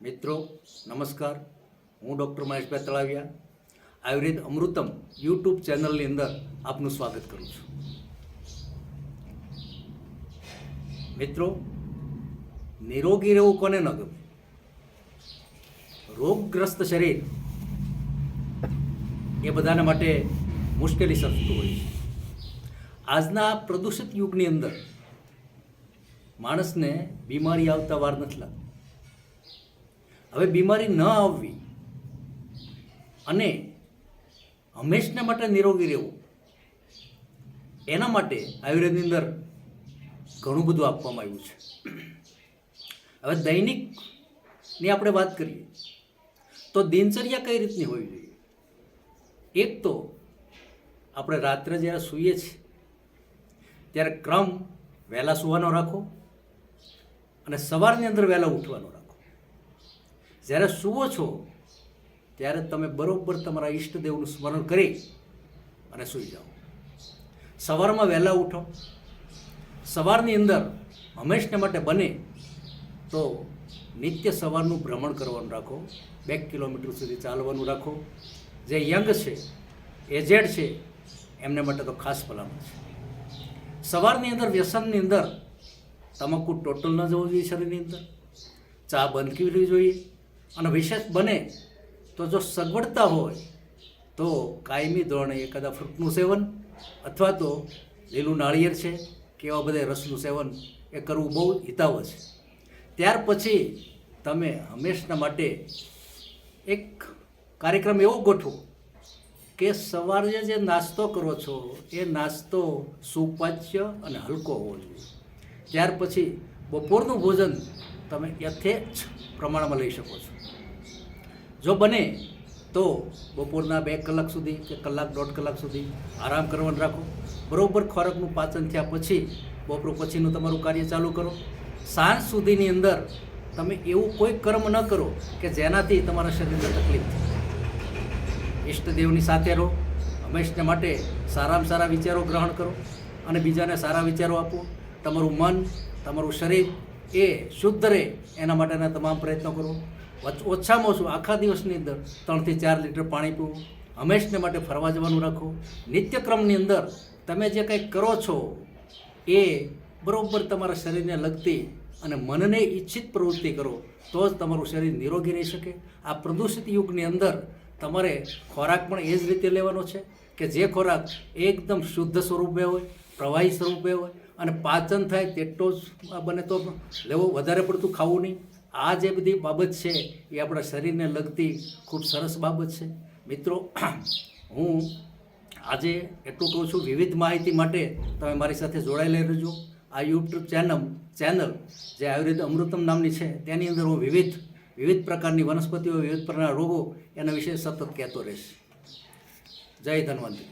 મિત્રો નમસ્કાર, હું ડૉક્ટર મહેશભાઈ તળાવિયા આયુર્વેદ અમૃતમ યુટ્યુબ ચેનલની અંદર આપનું સ્વાગત કરું છું. મિત્રો, નિરોગી રહેવું કોને ન ગમે? રોગગ્રસ્ત શરીર એ બધાના માટે મુશ્કેલી સર્જતું હોય છે. આજના પ્રદૂષિત યુગની અંદર માણસને બીમારી આવતા વાર નથી લાગતી. હવે બીમારી ન આવવી અને હંમેશના માટે નિરોગી રહેવું, એના માટે આયુર્વેદની અંદર ઘણું બધું આપવામાં આવ્યું છે. હવે દૈનિકની આપણે વાત કરીએ તો દિનચર્યા કઈ રીતની હોવી જોઈએ? એક તો આપણે રાત્રે જ્યારે સૂઈએ છીએ ત્યારે ક્રમ વહેલા સૂવાનો રાખો અને સવારની અંદર વહેલા ઉઠવાનો રાખો. જ્યારે સૂવો છો ત્યારે તમે બરોબર તમારા ઈષ્ટદેવનું સ્મરણ કરી અને સૂઈ જાઓ. સવારમાં વહેલા ઉઠો. સવારની અંદર હંમેશને માટે બને તો નિત્ય સવારનું ભ્રમણ કરવાનું રાખો. 2 કિલોમીટર સુધી ચાલવાનું રાખો. જે યંગ છે, એજેડ છે, એમને માટે તો ખાસ ભલામણ છે. સવારની અંદર વ્યસનની અંદર તમાકુ ટોટલ ન જવું જોઈએ શરીરની અંદર. ચા બંધ કરવી જોઈએ અને વિશેષ બને તો જો સગવડતા હોય તો કાયમી ધોરણે એકાદા ફ્રૂટનું સેવન અથવા તો લીલું નાળિયેર છે કે એવા બધા રસનું સેવન એ કરવું બહુ હિતાવ છે. ત્યાર પછી તમે હંમેશના માટે એક કાર્યક્રમ એવો ગોઠવો કે સવારે જે નાસ્તો કરો છો એ નાસ્તો સુપાચ્ય અને હલકો હોવો જોઈએ. ત્યાર પછી બપોરનું ભોજન તમે યથેચ્છ પ્રમાણમાં લઈ શકો છો. જો બને તો બપોરના 2 કલાક સુધી કે કલાક 1.5 કલાક સુધી આરામ કરવાનું રાખો. બરાબર ખોરાકનું પાચન થયા પછી બપોર પછીનું તમારું કાર્ય ચાલુ કરો. સાંજ સુધીની અંદર તમે એવું કોઈ કર્મ ન કરો કે જેનાથી તમારા શરીરને તકલીફ થાય. ઈષ્ટદેવની સાથે રહો. હંમેશને માટે સારામાં સારા વિચારો ગ્રહણ કરો અને બીજાને સારા વિચારો આપો. તમારું મન, તમારું શરીર એ શુદ્ધ રહે એના માટેના તમામ પ્રયત્નો કરો. ઓછામાં ઓછું આખા દિવસની અંદર 3 થી 4 લીટર પાણી પીવું. હંમેશને માટે ફરવા જવાનું રાખો. નિત્યક્રમની અંદર તમે જે કંઈક કરો છો એ બરાબર તમારા શરીરને લગતી અને મનને ઈચ્છિત પ્રવૃત્તિ કરો તો જ તમારું શરીર નિરોગી રહી શકે. આ પ્રદૂષિત યુગની અંદર તમારે ખોરાક પણ એ જ રીતે લેવાનો છે કે જે ખોરાક એકદમ શુદ્ધ સ્વરૂપે હોય, પ્રવાહી સ્વરૂપે હોય અને પાચન થાય તેટલો જ બને તો લેવો. વધારે પડતું ખાવું નહીં. આ જે બધી બાબત છે એ આપણા શરીરને લગતી ખૂબ સરસ બાબત છે. મિત્રો, હું આજે એટલું કહું છું, વિવિધ માહિતી માટે તમે મારી સાથે જોડાયેલા રહેજો. આ યુટ્યુબ ચેનલ જે આયુર્વેદ અમૃતમ નામની છે તેની અંદર હું વિવિધ પ્રકારની વનસ્પતિઓ, વિવિધ પ્રકારના રોગો એના વિશે સતત કહેતો રહીશ. જય ધન્વંતરી.